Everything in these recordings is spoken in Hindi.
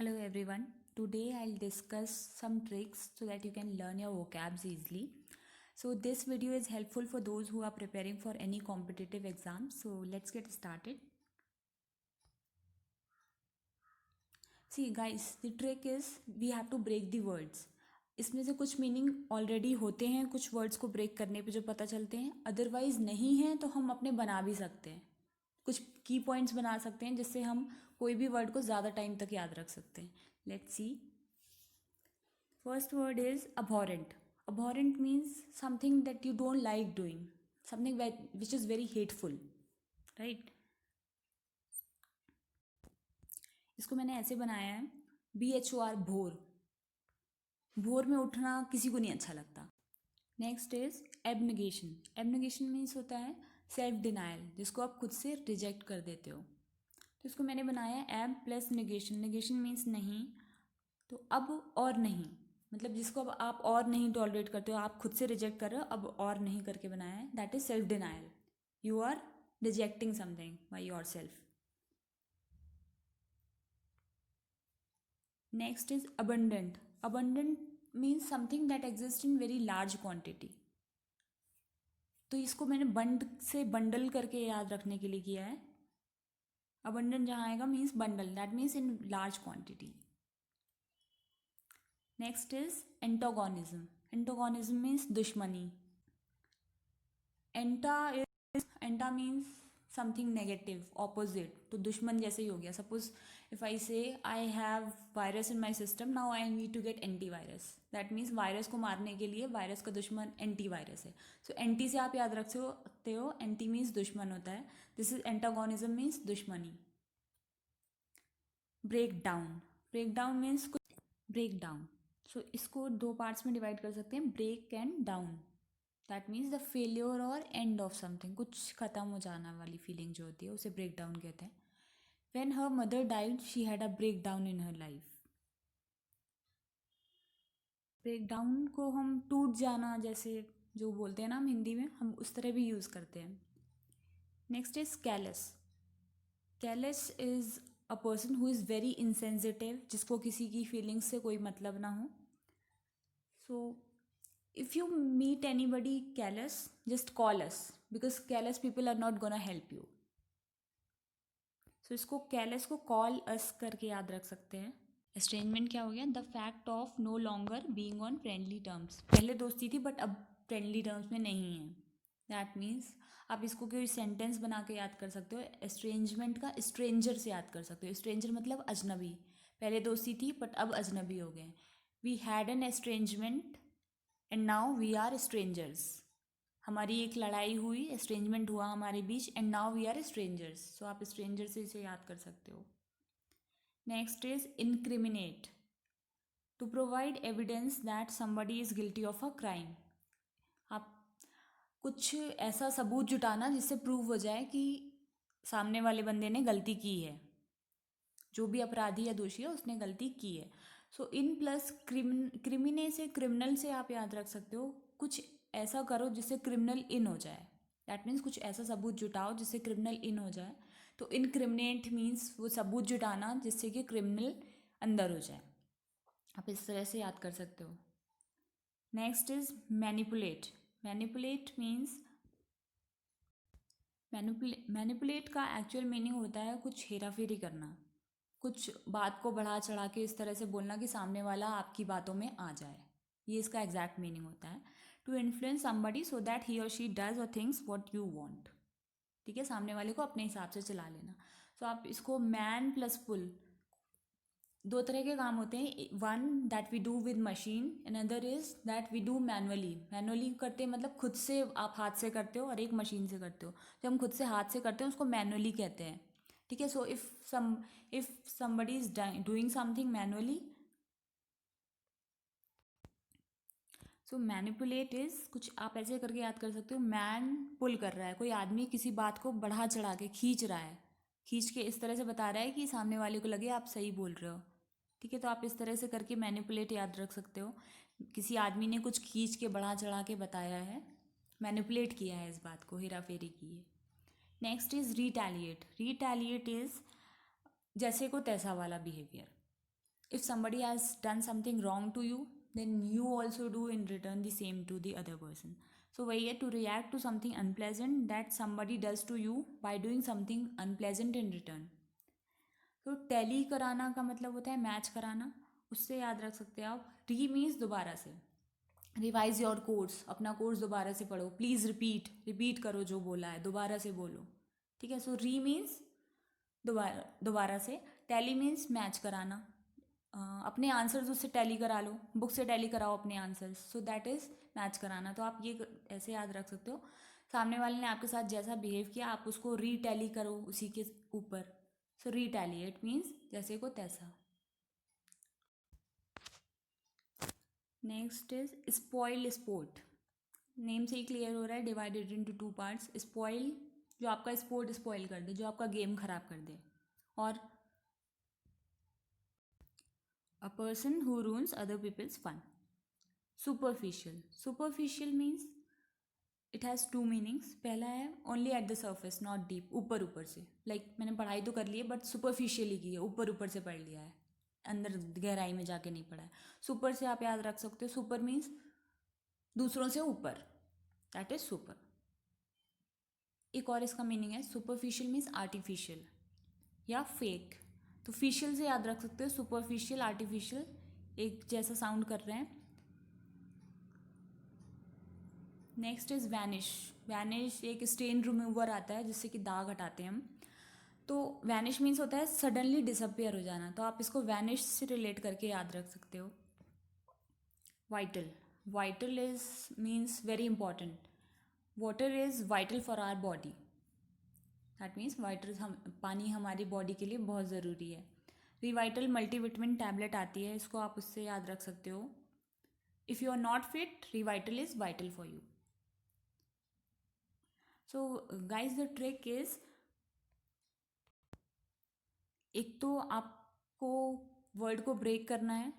Hello everyone. Today I'll discuss some tricks so that you can learn your vocabs easily. So this video is helpful for those who are preparing for any competitive exam. So let's get started. See guys, the trick is we have to break the words. इसमें से कुछ मीनिंग ऑलरेडी होते हैं, कुछ वर्ड्स को ब्रेक करने पे जो पता चलते हैं, अदरवाइज नहीं हैं तो हम अपने बना भी सकते हैं. कुछ की पॉइंट्स बना सकते हैं जिससे हम कोई भी वर्ड को ज़्यादा टाइम तक याद रख सकते हैं. Let's see. First word is abhorrent. Abhorrent means something that you don't like doing, something which is very hateful, right? इसको मैंने ऐसे बनाया है, BHOR, भोर. भोर में उठना किसी को नहीं अच्छा लगता. Next is abnegation. Abnegation means होता है सेल्फ डिनायल, जिसको आप खुद से रिजेक्ट कर देते हो. तो इसको मैंने बनाया है एब प्लस नेगेशन. नेगेशन मीन्स नहीं, तो अब और नहीं, मतलब जिसको अब आप और नहीं टॉलरेट करते हो, आप खुद से रिजेक्ट कर रहे हो, अब और नहीं करके बनाया है. That is self denial. You are rejecting something by yourself. Next is abundant. Abundant means something that exist in very large quantity. तो इसको मैंने बंड से बंडल करके याद रखने के लिए किया है. अबंडेंट जहाँ आएगा means bundle, that means in large quantity. Next is antagonism. Antagonism means दुश्मनी. एंटा मीन्स समथिंग नेगेटिव, ऑपोजिट. तो दुश्मन जैसे ही हो गया. Suppose if I say I have virus in my system, now I need to get antivirus. That means virus को मारने के लिए वायरस का दुश्मन एंटीवायरस है. सो एंटी से आप याद रख सकते हो, एंटी मीन्स दुश्मन होता है. दिस इज एंटागोनिज्म मीन्स दुश्मनी. Break down. Break down means break down. So इसको दो पार्ट्स में डिवाइड कर सकते हैं, break and down. That means the failure or end of something, कुछ ख़त्म हो जाना वाली फीलिंग जो होती है उसे ब्रेक डाउन कहते हैं. When her mother died she had a breakdown in her life. Breakdown को हम टूट जाना जैसे जो बोलते हैं ना हम हिंदी में, हम उस तरह भी यूज़ करते हैं. Next is callus. Callus is a person who is very insensitive, जिसको किसी की फीलिंग्स से कोई मतलब ना हो. सो if you meet anybody callous, just call us, because callous people are not gonna help you. So इसको callous को call us करके याद रख सकते हैं. estrangement क्या हो गया? The fact of no longer being on friendly terms. पहले दोस्ती थी बट अब friendly terms में नहीं है. That means आप इसको कोई सेंटेंस बना के याद कर सकते हो. estrangement का stranger से याद कर सकते हो. stranger मतलब अजनबी. पहले दोस्ती थी बट अब अजनबी हो गए. We had an estrangement and now we are strangers. हमारी एक लड़ाई हुई, एस्ट्रेंजमेंट हुआ हमारे बीच, and now we are strangers. So आप स्ट्रेंजर से इसे याद कर सकते हो. Next is incriminate. To provide evidence that somebody is guilty of a crime. आप कुछ ऐसा सबूत जुटाना जिससे प्रूव हो जाए कि सामने वाले बंदे ने गलती की है, जो भी अपराधी या दोषी है उसने गलती की है. सो इन प्लस क्रिमिने से क्रिमिनल से आप याद रख सकते हो. कुछ ऐसा करो जिससे क्रिमिनल इन हो जाए. दैट मीन्स कुछ ऐसा सबूत जुटाओ जिससे क्रिमिनल इन हो जाए. तो इनक्रिमिनेट मीन्स वो सबूत जुटाना जिससे कि क्रिमिनल अंदर हो जाए. आप इस तरह से याद कर सकते हो. Next is manipulate. Manipulate means manipulate का एक्चुअल मीनिंग होता है कुछ हेरा फेरी करना, कुछ बात को बढ़ा चढ़ा के इस तरह से बोलना कि सामने वाला आपकी बातों में आ जाए. ये इसका एग्जैक्ट मीनिंग होता है. To influence somebody so that he or she does or things what you want. ठीक है, सामने वाले को अपने हिसाब से चला लेना. सो आप इसको मैन प्लस पुल, दो तरह के काम होते हैं. One that we do with machine, another is that we do manually. Manually करते हैं मतलब खुद से आप हाथ से करते हो, और एक मशीन से करते हो. जब हम खुद से हाथ से करते हैं उसको मैनुअली कहते हैं. ठीक है. सो if somebody is doing something manually, so manipulate is कुछ आप ऐसे करके याद कर सकते हो. मैन पुल कर रहा है, कोई आदमी किसी बात को बढ़ा चढ़ा के खींच रहा है, खींच के इस तरह से बता रहा है कि सामने वाले को लगे आप सही बोल रहे हो. ठीक है, तो आप इस तरह से करके मैनिपुलेट याद रख सकते हो. किसी आदमी ने कुछ खींच के बढ़ा चढ़ा के बताया है, मैनिपुलेट किया है, इस बात को हेरा फेरी की है. Next is retaliate. Retaliate is जैसे को तैसा वाला behaviour. if somebody has done something wrong to you, then you also do in return the same to the other person. So वही है, to react to something unpleasant that somebody does to you by doing something unpleasant in return. तो टैली कराना का मतलब होता है मैच कराना, उससे याद रख सकते हैं आप. री मीन्स दोबारा से. रिवाइज योर कोर्स, अपना कोर्स दोबारा से पढ़ो. प्लीज़ रिपीट करो जो बोला है, दोबारा से बोलो. ठीक है. सो री मीन्स दोबारा से. टैली मीन्स मैच कराना. अपने आंसर्स उससे टैली करा लो, बुक से टैली कराओ अपने answers. So that is match कराना. तो आप ये ऐसे याद रख सकते हो, सामने वाले ने आपके साथ जैसा बिहेव किया आप उसको री टैली करो उसी के ऊपर. सो रिटैलिएट मीन्स जैसे को तैसा. Next is spoil sport. Name से ही क्लियर हो रहा है, डिवाइडेड इनटू 2 पार्ट्स. स्पॉइल जो आपका स्पोर्ट स्पॉइल कर दे, जो आपका गेम खराब कर दे. और a person who ruins other people's fun. Superficial means it has 2 meanings. पहला है only at the surface, not deep, ऊपर ऊपर से. लाइक मैंने पढ़ाई तो कर ली है बट सुपरफिशियली की है, ऊपर ऊपर से पढ़ लिया है, अंदर गहराई में जाके नहीं पढ़ा है. सुपर से आप याद रख सकते हो, सुपर मीन्स दूसरों से ऊपर, दैट इज सुपर. एक और इसका मीनिंग है सुपरफिशियल मीन्स आर्टिफिशियल या फेक. तो फिशियल से याद रख सकते हो, सुपरफिशियल आर्टिफिशियल एक जैसा साउंड कर रहे हैं. Next is vanish. वैनिश एक स्टेन रिमूवर आता है जिससे कि दाग हटाते हैं हम. तो वैनिश मीन्स होता है सडनली डिसअपियर हो जाना. तो आप इसको वैनिश से रिलेट करके याद रख सकते हो. Vital is means very important. Water is vital for our body. That means पानी हमारी बॉडी के लिए बहुत ज़रूरी है. रिवाइटल मल्टीविटामिन टैबलेट आती है, इसको आप उससे याद रख सकते हो. If you are not fit, revital is vital for you. So guys the trick is, एक तो आपको वर्ड को ब्रेक करना है.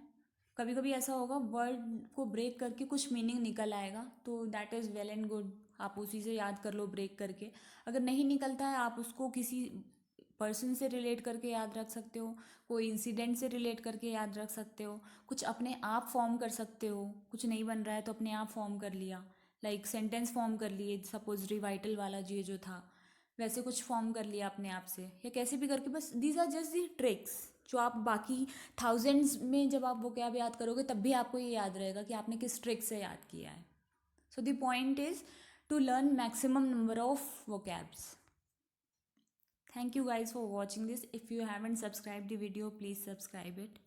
कभी कभी ऐसा होगा वर्ड को ब्रेक करके कुछ मीनिंग निकल आएगा, तो that is well and good. आप उसी से याद कर लो ब्रेक करके. अगर नहीं निकलता है आप उसको किसी पर्सन से रिलेट करके याद रख सकते हो, कोई इंसिडेंट से रिलेट करके याद रख सकते हो, कुछ अपने आप फॉर्म कर सकते हो. कुछ नहीं बन रहा है तो अपने आप फॉर्म कर लिया, लाइक सेंटेंस फॉर्म कर लिए. सपोज रिवाइटल वाला ये जो था वैसे कुछ फॉर्म कर लिया अपने आप से, या कैसे भी करके. बस these are just the tricks जो आप बाकी थाउजेंड्स में जब आप वोकैब याद करोगे तब भी आपको ये याद रहेगा कि आपने किस ट्रिक से याद किया है. So the point is to learn maximum number of vocabs. Thank you guys for watching this. If you haven't subscribed the video, please subscribe it.